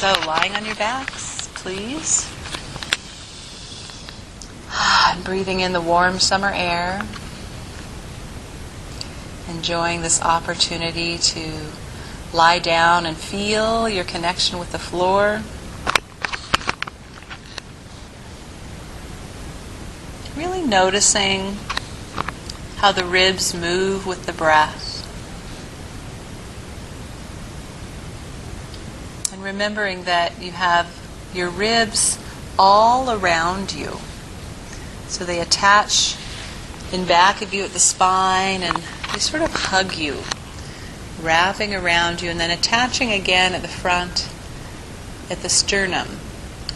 So, lying on your backs, please. And breathing in the warm summer air. Enjoying this opportunity to lie down and feel your connection with the floor. Really noticing how the ribs move with the breath. And remembering that you have your ribs all around you. So they attach in back of you at the spine and they sort of hug you, wrapping around you and then attaching again at the front at the sternum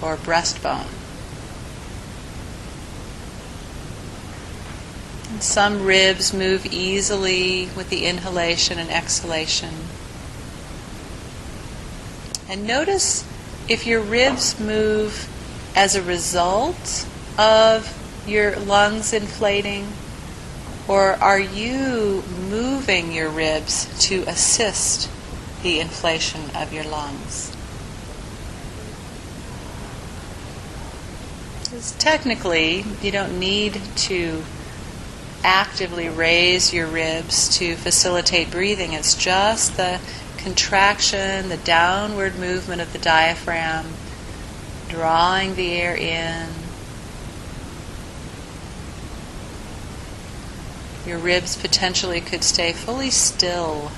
or breastbone. And some ribs move easily with the inhalation and exhalation. And notice if your ribs move as a result of your lungs inflating, or are you moving your ribs to assist the inflation of your lungs? Because technically, you don't need to actively raise your ribs to facilitate breathing. It's just the contraction, the downward movement of the diaphragm, drawing the air in. Your ribs potentially could stay fully still.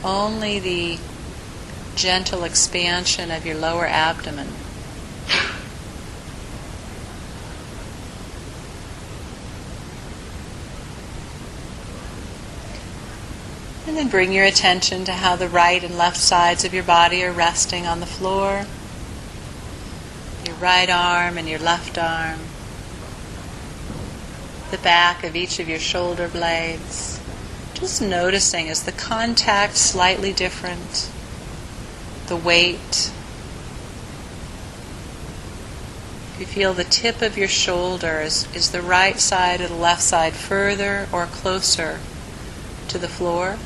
Only the gentle expansion of your lower abdomen. And then bring your attention to how the right and left sides of your body are resting on the floor. Your right arm and your left arm. The back of each of your shoulder blades. Just noticing, is the contact slightly different? The weight. If you feel the tip of your shoulder, is the right side or the left side further or closer to the floor?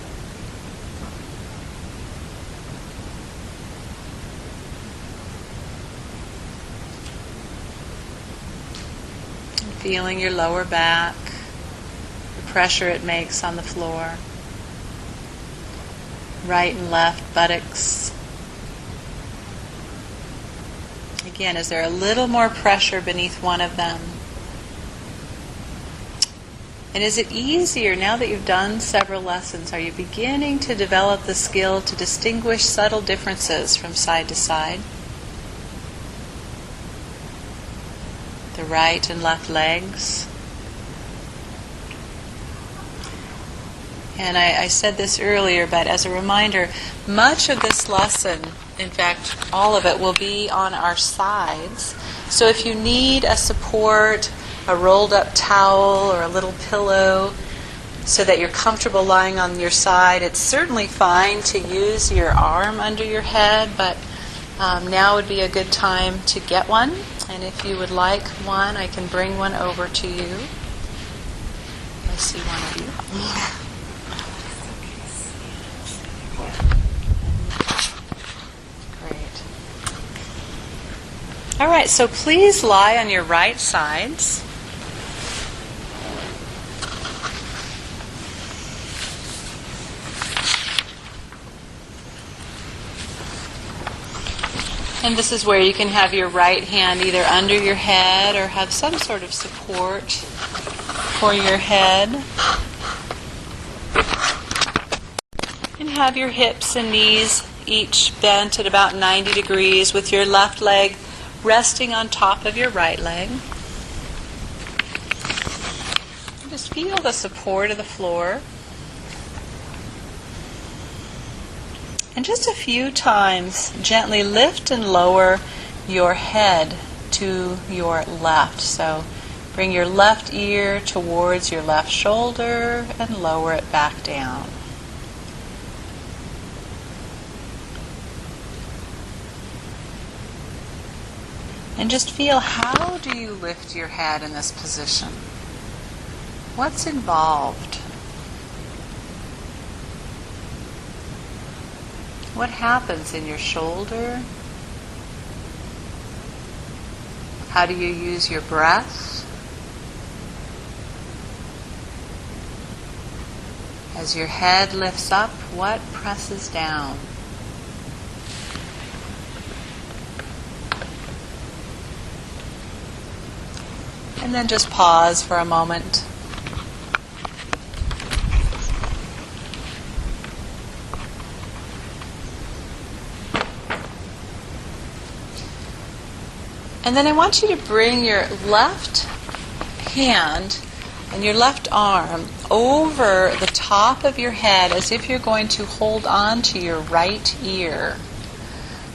Feeling your lower back, the pressure it makes on the floor. Right and left buttocks. Again, is there a little more pressure beneath one of them? And is it easier, now that you've done several lessons, are you beginning to develop the skill to distinguish subtle differences from side to side? The right and left legs. And I said this earlier, but as a reminder, much of this lesson, in fact, all of it, will be on our sides. So if you need a support, a rolled up towel or a little pillow so that you're comfortable lying on your side, it's certainly fine to use your arm under your head, but now would be a good time to get one. And if you would like one, I can bring one over to you. I see one of you. Great. All right, so please lie on your right sides. And this is where you can have your right hand either under your head or have some sort of support for your head. And have your hips and knees each bent at about 90 degrees with your left leg resting on top of your right leg. And just feel the support of the floor. And just a few times, gently lift and lower your head to your left. So bring your left ear towards your left shoulder and lower it back down. And just feel, how do you lift your head in this position? What's involved? What happens in your shoulder How do you use your breath? As your head lifts up, what presses down? And then just pause for a moment. And then I want you to bring your left hand and your left arm over the top of your head as if you're going to hold on to your right ear.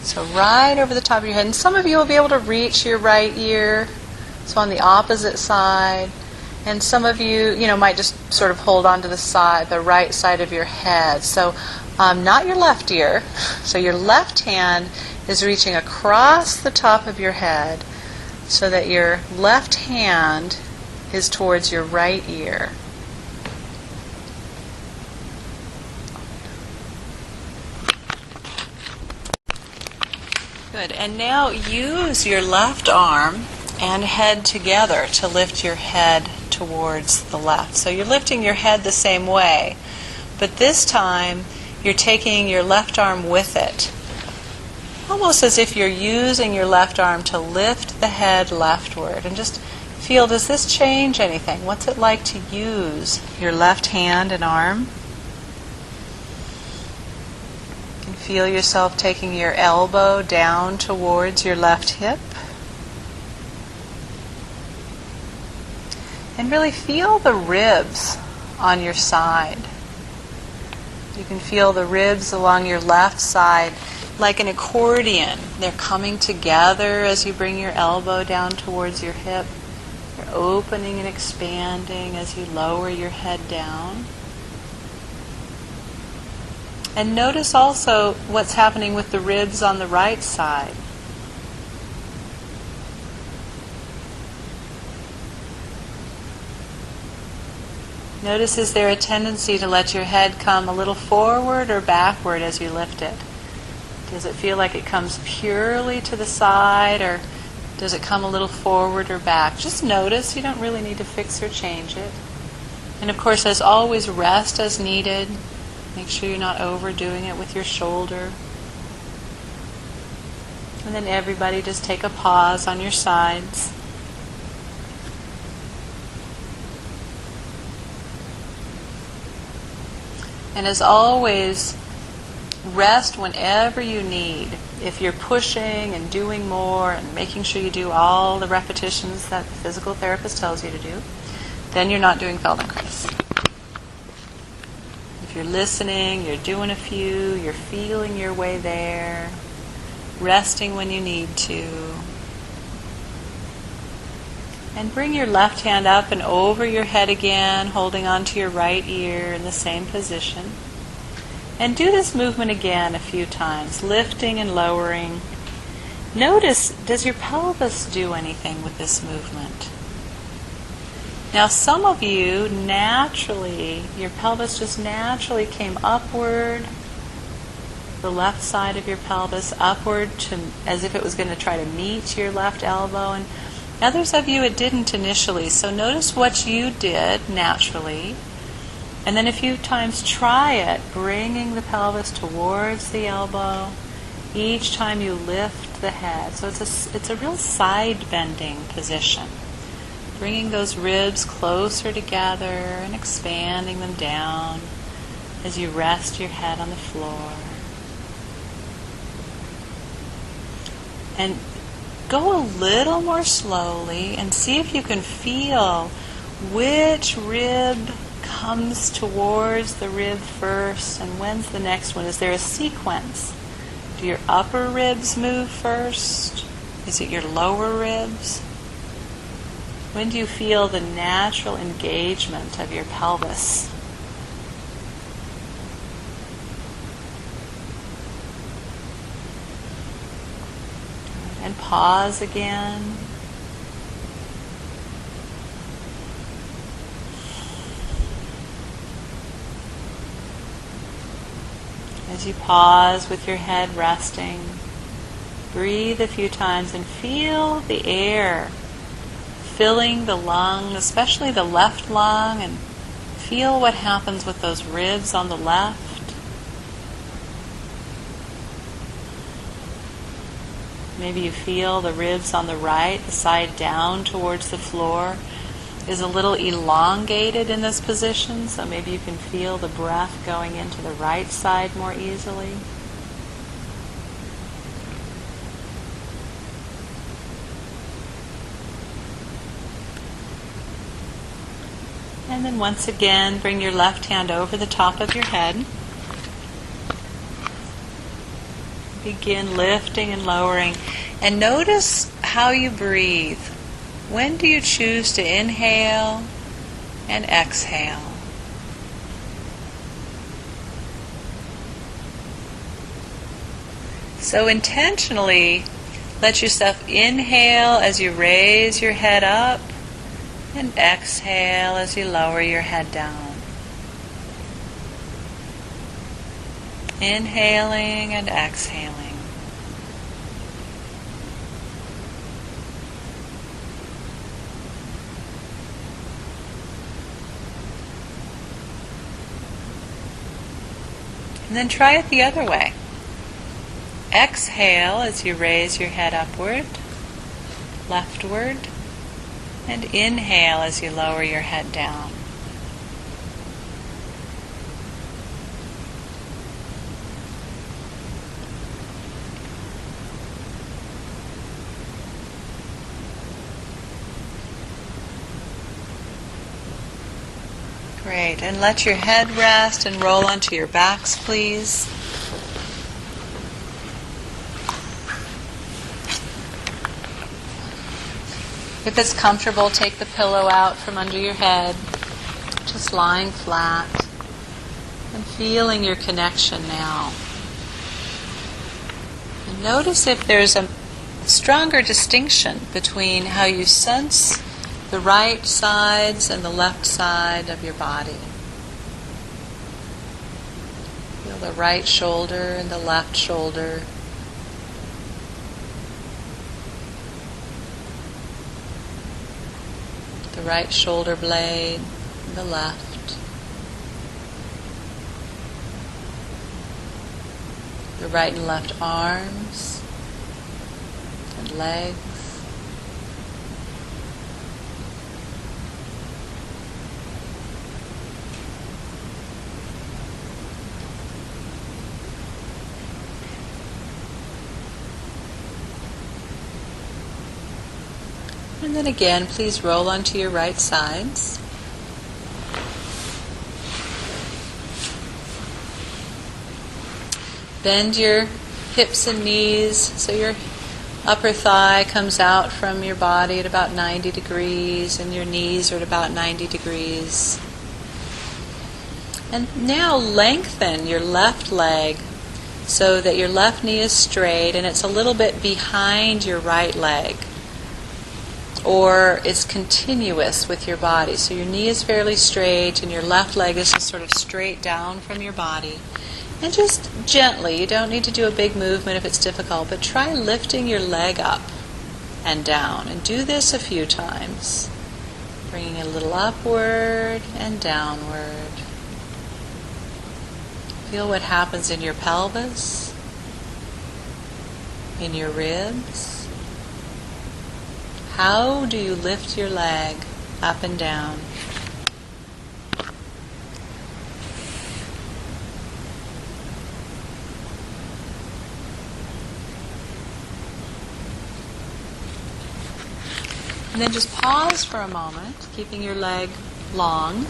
So right over the top of your head. And some of you will be able to reach your right ear. So on the opposite side. And some of you, might just sort of hold on to the right side of your head. So not your left ear. So your left hand is reaching across the top of your head so that your left hand is towards your right ear. Good. And now use your left arm and head together to lift your head towards the left. So you're lifting your head the same way, but this time you're taking your left arm with it. Almost as if you're using your left arm to lift the head leftward. And just feel, does this change anything? What's it like to use your left hand and arm? You can feel yourself taking your elbow down towards your left hip. And really feel the ribs on your side. You can feel the ribs along your left side like an accordion. They're coming together as you bring your elbow down towards your hip. They're opening and expanding as you lower your head down. And notice also what's happening with the ribs on the right side. Notice, is there a tendency to let your head come a little forward or backward as you lift it? Does it feel like it comes purely to the side, or does it come a little forward or back? Just notice. You don't really need to fix or change it. And of course, as always, rest as needed. Make sure you're not overdoing it with your shoulder. And then everybody just take a pause on your sides. And as always, rest whenever you need. If you're pushing and doing more and making sure you do all the repetitions that the physical therapist tells you to do, then you're not doing Feldenkrais. If you're listening, you're doing a few, you're feeling your way there, resting when you need to. And bring your left hand up and over your head again, holding on to your right ear in the same position. And do this movement again a few times, lifting and lowering. Notice, does your pelvis do anything with this movement? Now, some of you naturally, your pelvis just naturally came upward, the left side of your pelvis upward as if it was going to try to meet your left elbow. And others of you, it didn't initially. So notice what you did naturally. And then a few times try it, bringing the pelvis towards the elbow each time you lift the head. So it's a real side bending position. Bringing those ribs closer together and expanding them down as you rest your head on the floor. And go a little more slowly and see if you can feel which rib comes towards the rib first and when's the next one. Is there a sequence? Do your upper ribs move first? Is it your lower ribs? When do you feel the natural engagement of your pelvis? And pause again. As you pause with your head resting, Breathe a few times and feel the air filling the lung, especially the left lung, and feel what happens with those ribs on the left. Maybe you feel the ribs on the right, the side down towards the floor, is a little elongated in this position, so maybe you can feel the breath going into the right side more easily. And then once again, bring your left hand over the top of your head. Begin lifting and lowering. And notice how you breathe. When do you choose to inhale and exhale? So intentionally, let yourself inhale as you raise your head up, and exhale as you lower your head down. Inhaling and exhaling. And then try it the other way. Exhale as you raise your head upward, leftward, and inhale as you lower your head down. Great, and let your head rest and roll onto your backs, please. If it's comfortable, take the pillow out from under your head, just lying flat and feeling your connection now. And notice if there's a stronger distinction between how you sense the right sides and the left side of your body. Feel the right shoulder and the left shoulder. The right shoulder blade and the left. The right and left arms and legs. And then again, please roll onto your right sides. Bend your hips and knees so your upper thigh comes out from your body at about 90 degrees and your knees are at about 90 degrees. And now lengthen your left leg so that your left knee is straight and it's a little bit behind your right leg, or it's continuous with your body. So your knee is fairly straight and your left leg is just sort of straight down from your body. And just gently, you don't need to do a big movement if it's difficult, but try lifting your leg up and down. And do this a few times. Bringing it a little upward and downward. Feel what happens in your pelvis, in your ribs. How do you lift your leg up and down? And then just pause for a moment, keeping your leg long.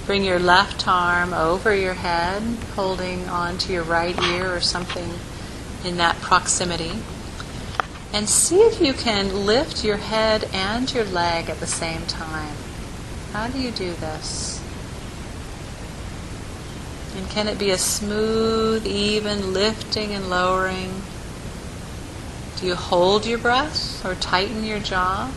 Bring your left arm over your head, holding onto your right ear or something in that proximity. And see if you can lift your head and your leg at the same time. How do you do this? And can it be a smooth, even lifting and lowering? Do you hold your breath or tighten your jaw?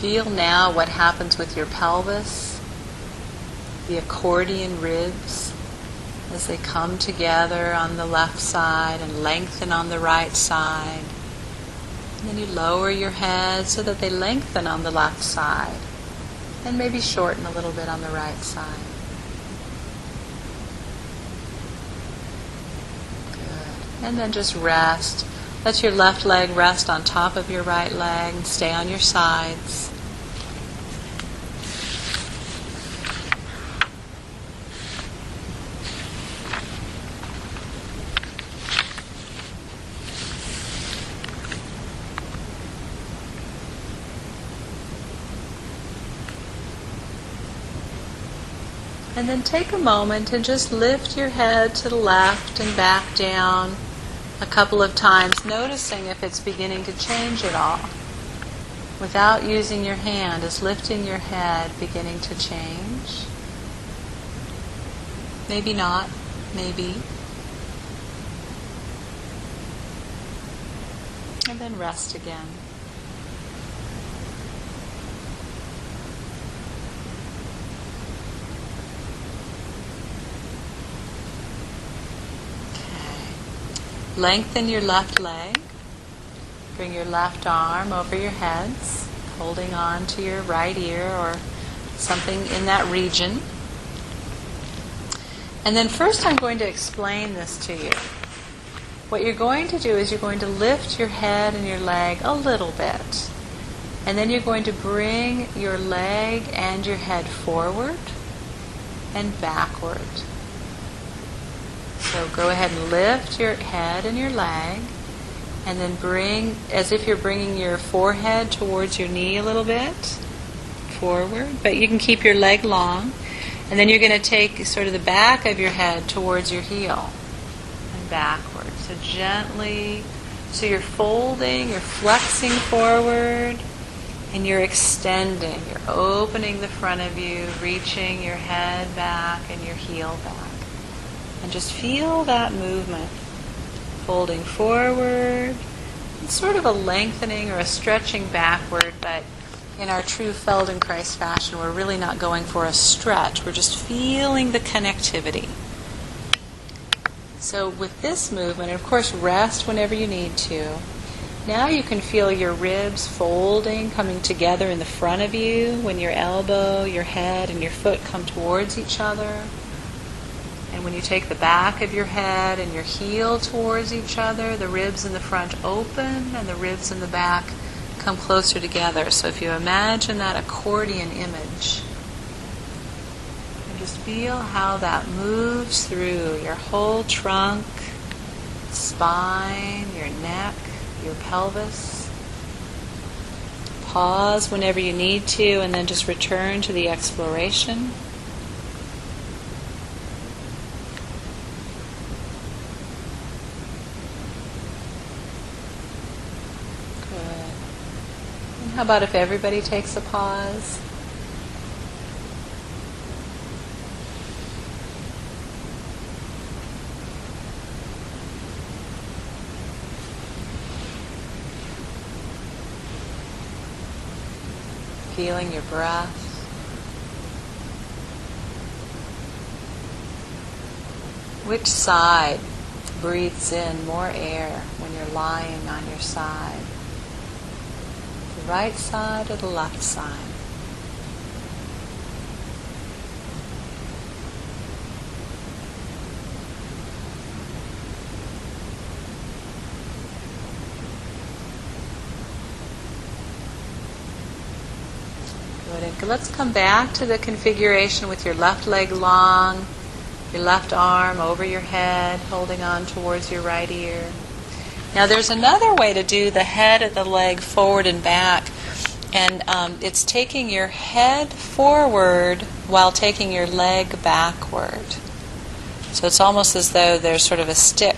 Feel now what happens with your pelvis, the accordion ribs, as they come together on the left side and lengthen on the right side. And then you lower your head so that they lengthen on the left side and maybe shorten a little bit on the right side. Good. And then just rest. Let your left leg rest on top of your right leg and stay on your sides. And then take a moment and just lift your head to the left and back down a couple of times, noticing if it's beginning to change at all. Without using your hand, is lifting your head beginning to change? Maybe not, maybe. And then rest again. Lengthen your left leg. Bring your left arm over your heads, holding on to your right ear or something in that region. And then first I'm going to explain this to you. What you're going to do is you're going to lift your head and your leg a little bit. And then you're going to bring your leg and your head forward and backward. So go ahead and lift your head and your leg, and then bring, as if you're bringing your forehead towards your knee a little bit, forward, but you can keep your leg long. And then you're going to take sort of the back of your head towards your heel and backward. So gently, so you're folding, you're flexing forward, and you're extending. You're opening the front of you, reaching your head back and your heel back. And just feel that movement, folding forward. It's sort of a lengthening or a stretching backward, but in our true Feldenkrais fashion, we're really not going for a stretch. We're just feeling the connectivity. So with this movement, and of course rest whenever you need to, now you can feel your ribs folding, coming together in the front of you when your elbow, your head, and your foot come towards each other. And when you take the back of your head and your heel towards each other, the ribs in the front open and the ribs in the back come closer together. So if you imagine that accordion image, and just feel how that moves through your whole trunk, spine, your neck, your pelvis. Pause whenever you need to, and then just return to the exploration. How about if everybody takes a pause? Feeling your breath. Which side breathes in more air when you're lying on your side? The right side or the left side? Good. And let's come back to the configuration with your left leg long, your left arm over your head, holding on towards your right ear. Now there's another way to do the head of the leg forward and back, and it's taking your head forward while taking your leg backward. So it's almost as though there's sort of a stick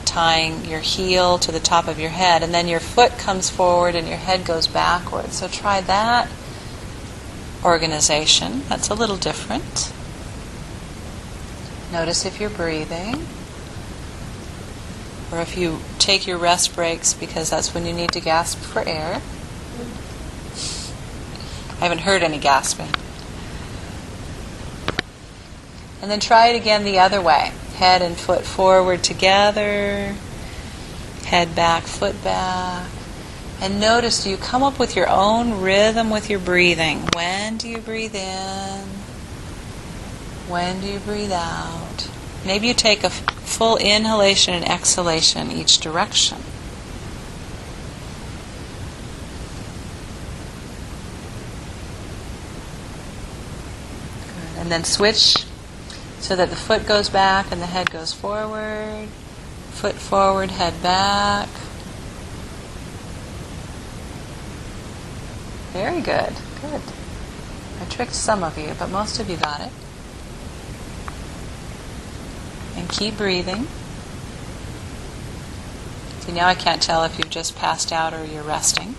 tying your heel to the top of your head, and then your foot comes forward and your head goes backward. So try that organization. That's a little different. Notice if you're breathing, or if you take your rest breaks because that's when you need to gasp for air. I haven't heard any gasping. And then try it again the other way. Head and foot forward together. Head back, foot back. And notice, do you come up with your own rhythm with your breathing? When do you breathe in? When do you breathe out? Maybe you take a full inhalation and exhalation each direction. Good. And then switch so that the foot goes back and the head goes forward. Foot forward, head back. Very good. Good. I tricked some of you, but most of you got it. And keep breathing. See, now I can't tell if you've just passed out or you're resting.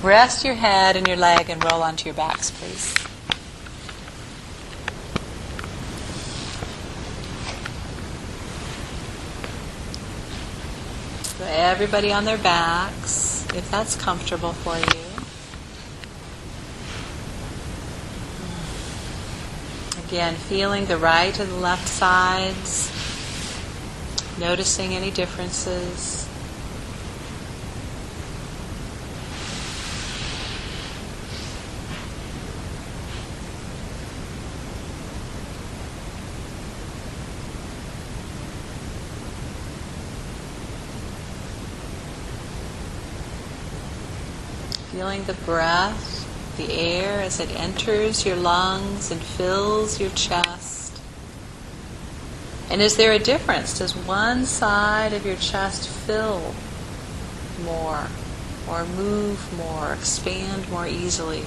Rest your head and your leg and roll onto your backs, please. So everybody on their backs, if that's comfortable for you. Again, feeling the right and the left sides, noticing any differences. Feeling the breath, the air as it enters your lungs and fills your chest. And is there a difference? Does one side of your chest fill more, or move more, expand more easily?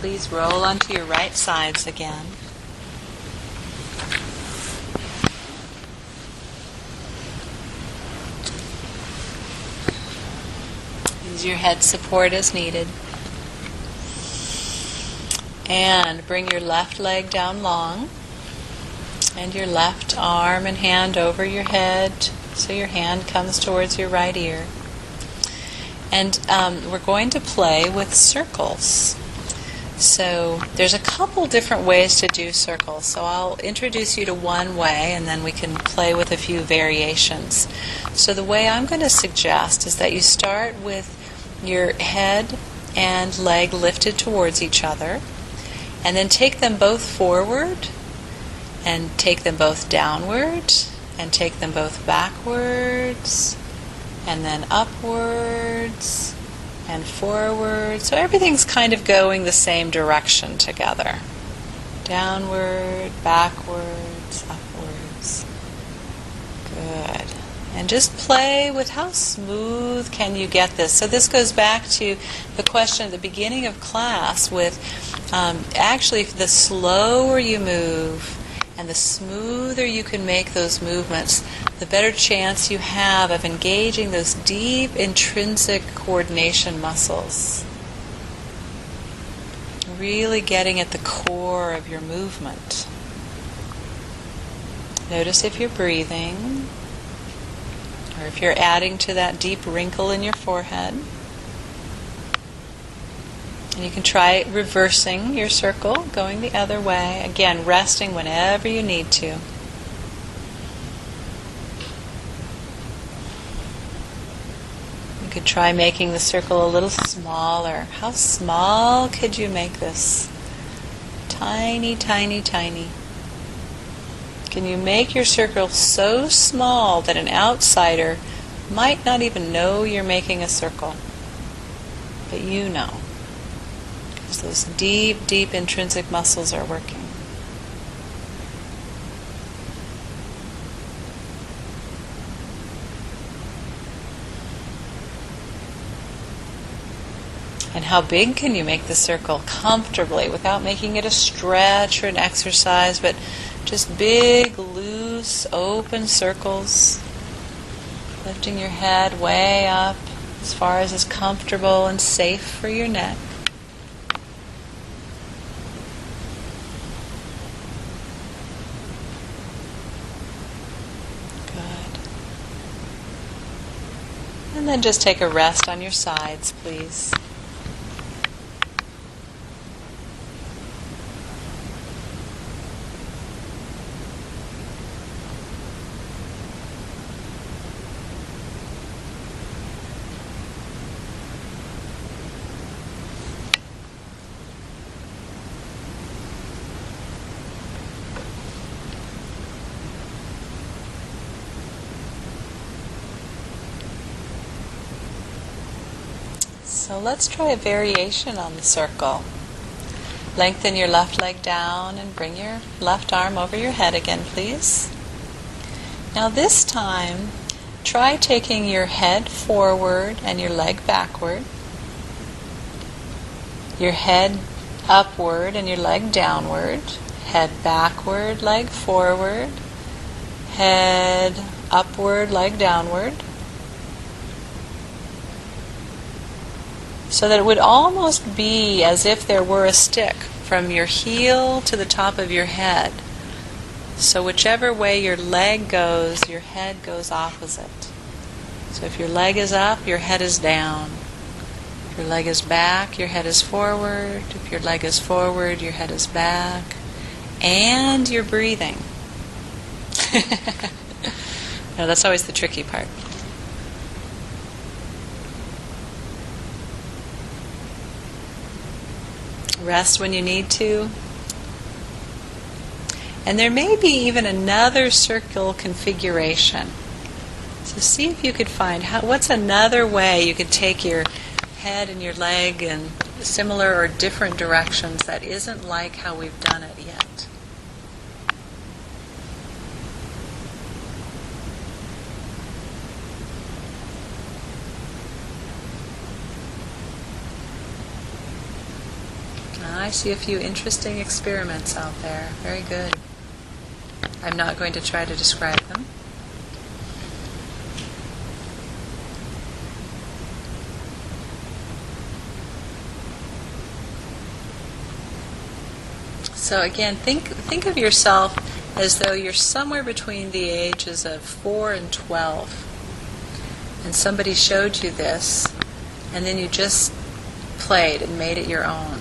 Please roll onto your right sides again. Use your head support as needed. And bring your left leg down long. And your left arm and hand over your head so your hand comes towards your right ear. And we're going to play with circles. So there's a couple different ways to do circles. So I'll introduce you to one way and then we can play with a few variations. So the way I'm going to suggest is that you start with your head and leg lifted towards each other, and then take them both forward and take them both downward and take them both backwards and then upwards and forward. So everything's kind of going the same direction together. Downward, backwards, upwards. Good. And just play with how smooth can you get this. So this goes back to the question at the beginning of class with actually the slower you move and the smoother you can make those movements, the better chance you have of engaging those deep intrinsic coordination muscles. Really getting at the core of your movement. Notice if you're breathing, or if you're adding to that deep wrinkle in your forehead. And you can try reversing your circle, going the other way. Again, resting whenever you need to. You could try making the circle a little smaller. How small could you make this? Tiny, tiny, tiny. Can you make your circle so small that an outsider might not even know you're making a circle? But you know. Because those deep, deep intrinsic muscles are working. And how big can you make the circle comfortably without making it a stretch or an exercise, but just big, loose, open circles. Lifting your head way up as far as is comfortable and safe for your neck. Good. And then just take a rest on your sides, please. So let's try a variation on the circle. Lengthen your left leg down and bring your left arm over your head again, please. Now this time, try taking your head forward and your leg backward. Your head upward and your leg downward. Head backward, leg forward. Head upward, leg downward. So that it would almost be as if there were a stick from your heel to the top of your head. So whichever way your leg goes, your head goes opposite. So if your leg is up, your head is down. If your leg is back, your head is forward. If your leg is forward, your head is back. And you're breathing. No, that's always the tricky part. Rest when you need to. And there may be even another circle configuration. So see if you could find what's another way you could take your head and your leg in similar or different directions that isn't like how we've done it yet. I see a few interesting experiments out there. Very good. I'm not going to try to describe them. So again, think of yourself as though you're somewhere between the ages of 4 and 12. And somebody showed you this, and then you just played and made it your own.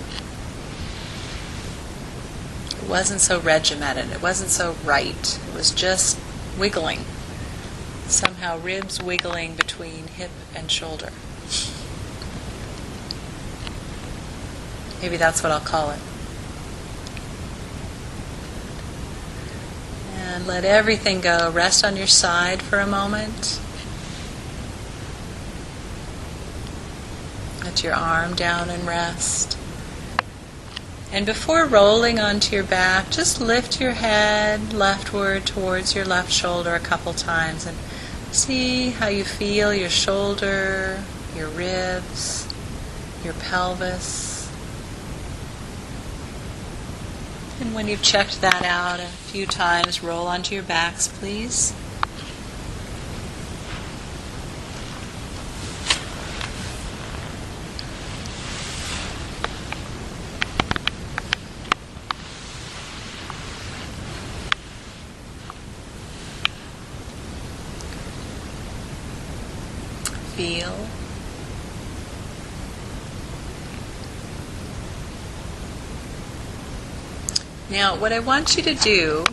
It wasn't so regimented. It wasn't so right. It was just wiggling. Somehow ribs wiggling between hip and shoulder. Maybe that's what I'll call it. And let everything go. Rest on your side for a moment. Let your arm down and rest. And before rolling onto your back, just lift your head leftward towards your left shoulder a couple times and see how you feel your shoulder, your ribs, your pelvis. And when you've checked that out a few times, roll onto your backs, please. Feel. Now, what I want you to do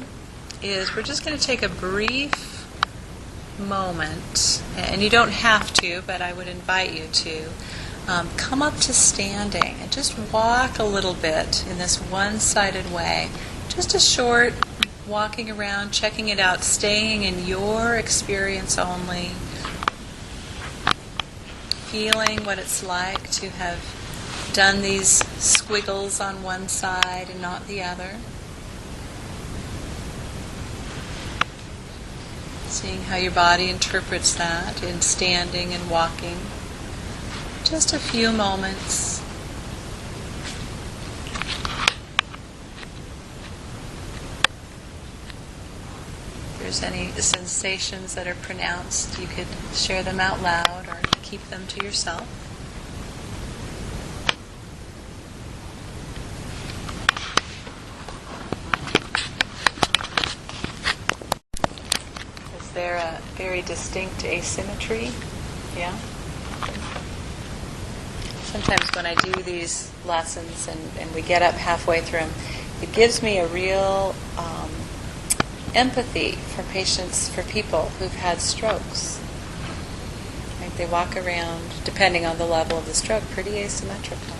is we're just going to take a brief moment, and you don't have to, but I would invite you to come up to standing and just walk a little bit in this one-sided way. Just a short walking around, checking it out, staying in your experience only. Feeling what it's like to have done these squiggles on one side and not the other. Seeing how your body interprets that in standing and walking. Just a few moments. there's any sensations that are pronounced, you could share them out loud or keep them to yourself. Is there a very distinct asymmetry? Yeah? Sometimes when I do these lessons and we get up halfway through them, it gives me a real empathy for patients, for people who've had strokes. Right? They walk around, depending on the level of the stroke, pretty asymmetrical.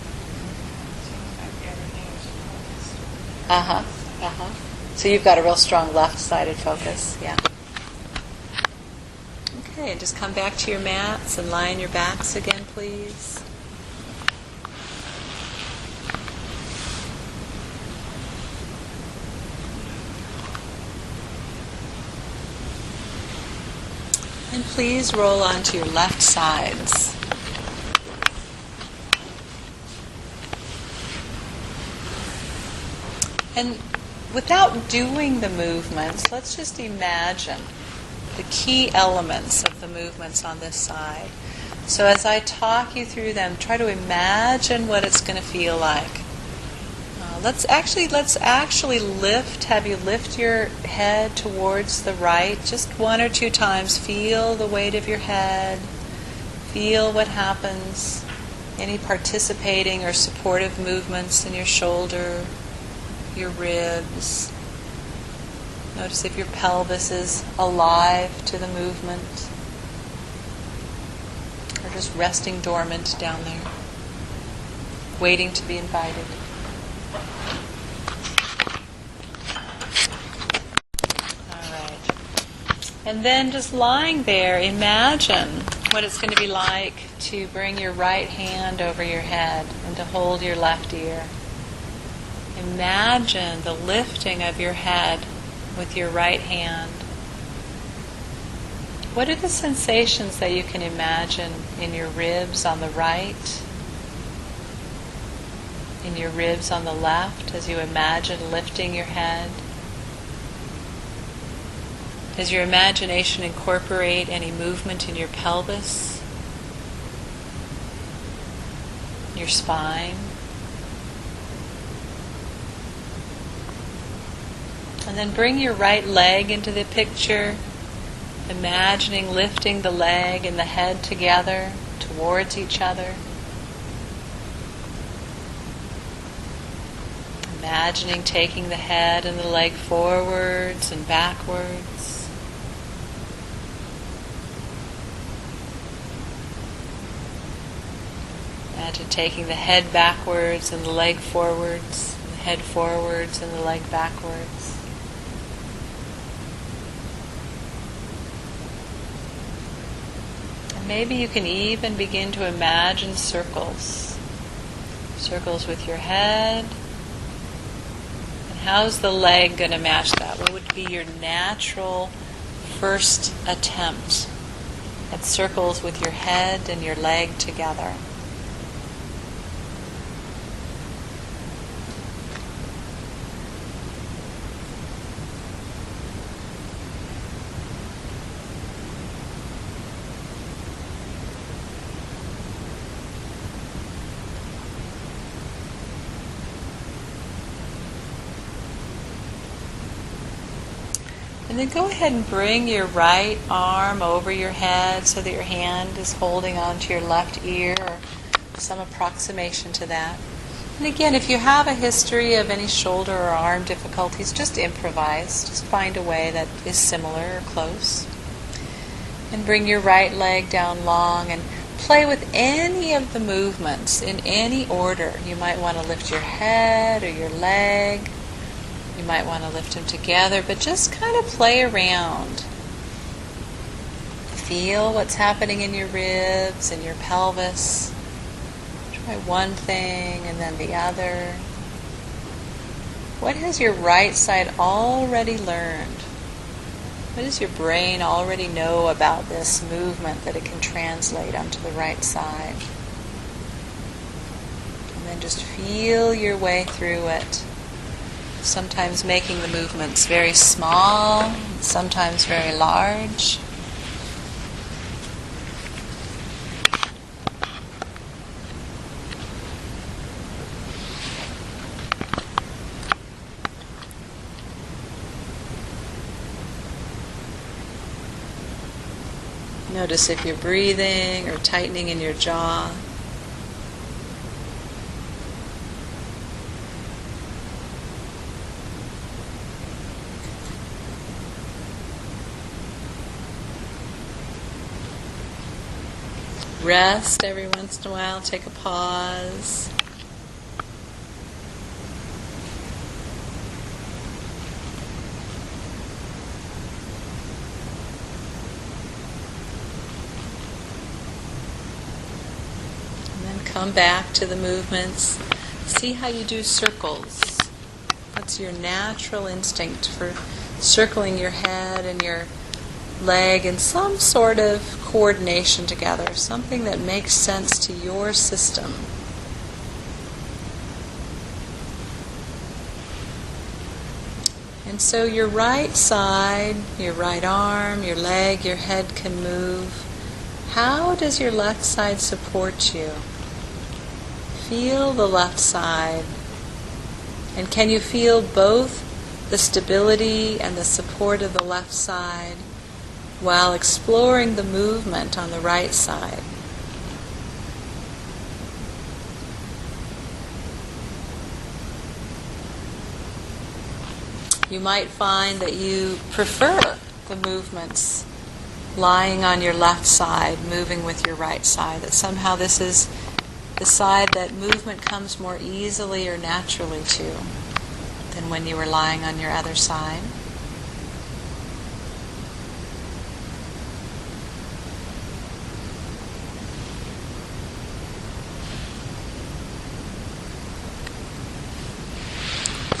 So you've got a real strong left-sided focus, yeah. Okay, and just come back to your mats and lie on your backs again, please. And please roll onto your left sides. And without doing the movements, let's just imagine the key elements of the movements on this side. So as I talk you through them, try to imagine what it's going to feel like. Let's actually have you lift your head towards the right just 1 or 2 times. Feel the weight of your head. Feel what happens. Any participating or supportive movements in your shoulder, your ribs. Notice if your pelvis is alive to the movement or just resting dormant down there, waiting to be invited. And then just lying there, imagine what it's going to be like to bring your right hand over your head and to hold your left ear. Imagine the lifting of your head with your right hand. What are the sensations that you can imagine in your ribs on the right, in your ribs on the left, as you imagine lifting your head? Does your imagination incorporate any movement in your pelvis, your spine? And then bring your right leg into the picture, imagining lifting the leg and the head together towards each other. Imagining taking the head and the leg forwards and backwards. Imagine taking the head backwards and the leg forwards, and the head forwards and the leg backwards. And maybe you can even begin to imagine circles. Circles with your head. And how's the leg going to match that? What would be your natural first attempt at circles with your head and your leg together? And then go ahead and bring your right arm over your head so that your hand is holding onto your left ear or some approximation to that. And again, if you have a history of any shoulder or arm difficulties, just improvise. Just find a way that is similar or close. And bring your right leg down long and play with any of the movements in any order. You might want to lift your head or your leg. You might want to lift them together, but just kind of play around. Feel what's happening in your ribs and your pelvis. Try one thing and then the other. What has your right side already learned? What does your brain already know about this movement that it can translate onto the right side? And then just feel your way through it. sometimes making the movements very small, sometimes very large. Notice if you're breathing or tightening in your jaw. Rest every once in a while, take a pause. Come back to the movements. See how you do circles. What's your natural instinct for circling your head and your leg in some sort of coordination together, something that makes sense to your system. And so your right side, your right arm, your leg, your head can move. How does your left side support you? Feel the left side. And can you feel both the stability and the support of the left side while exploring the movement on the right side? You might find that you prefer the movements lying on your left side, moving with your right side, that somehow this is the side that movement comes more easily or naturally to than when you were lying on your other side.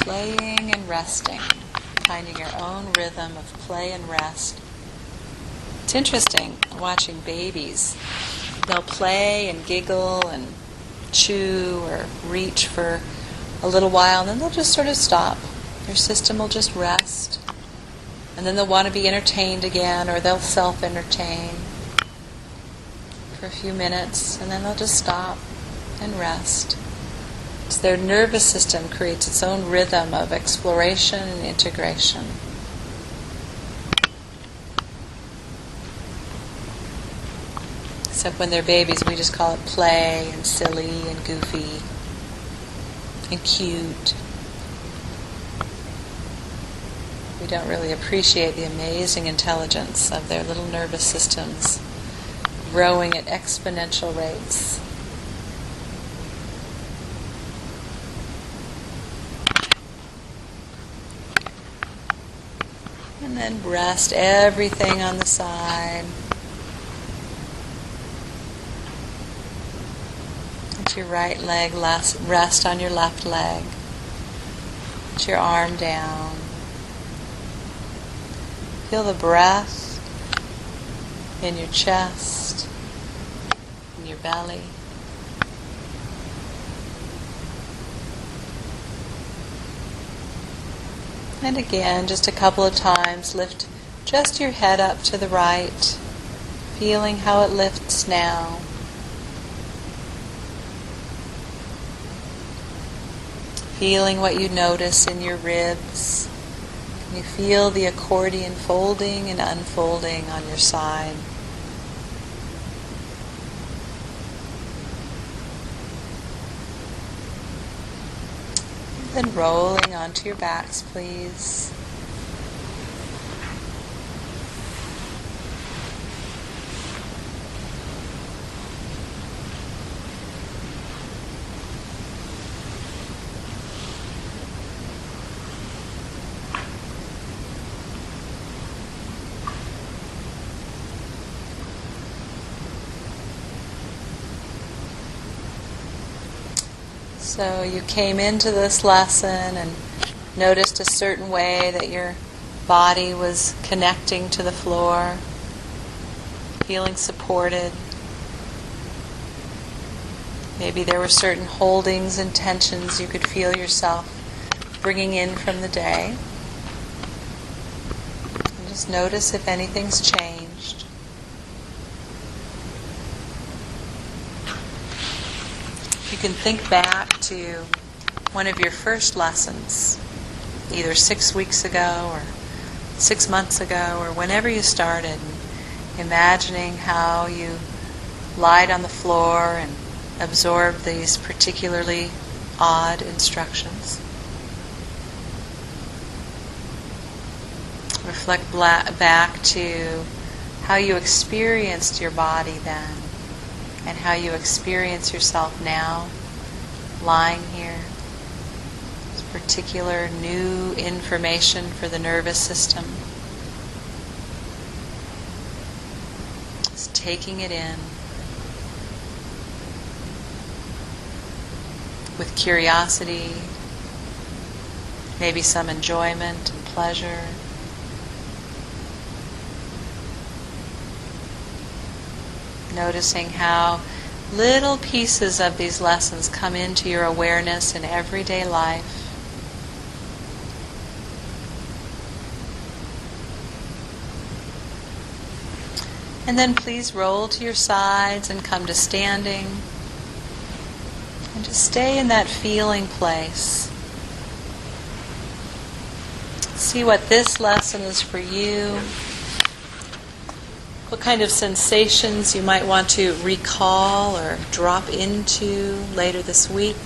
Playing and resting, finding your own rhythm of play and rest. It's interesting watching babies. They'll play and giggle and chew or reach for a little while, and then they'll just sort of stop. Their system will just rest. And then they'll want to be entertained again, or they'll self-entertain for a few minutes, and then they'll just stop and rest. So their nervous system creates its own rhythm of exploration and integration. Except when they're babies, we just call it play and silly and goofy and cute. We don't really appreciate the amazing intelligence of their little nervous systems growing at exponential rates. And then rest everything on the side. Let your right leg rest on your left leg. Put your arm down. Feel the breath in your chest, in your belly. And again, just a couple of times, lift just your head up to the right, feeling how it lifts now. Feeling what you notice in your ribs. Can you feel the accordion folding and unfolding on your side? Then rolling onto your backs, please. So you came into this lesson and noticed a certain way that your body was connecting to the floor, feeling supported. Maybe there were certain holdings and tensions you could feel yourself bringing in from the day. And just notice if anything's changed. You can think back to one of your first lessons, either 6 weeks ago or 6 months ago or whenever you started, imagining how you lied on the floor and absorbed these particularly odd instructions. Reflect back to how you experienced your body then and how you experience yourself now lying here. This particular new information for the nervous system. Just taking it in with curiosity, maybe some enjoyment and pleasure. Noticing how little pieces of these lessons come into your awareness in everyday life. And then please roll to your sides and come to standing. And just stay in that feeling place. See what this lesson is for you. What kind of sensations you might want to recall or drop into later this week.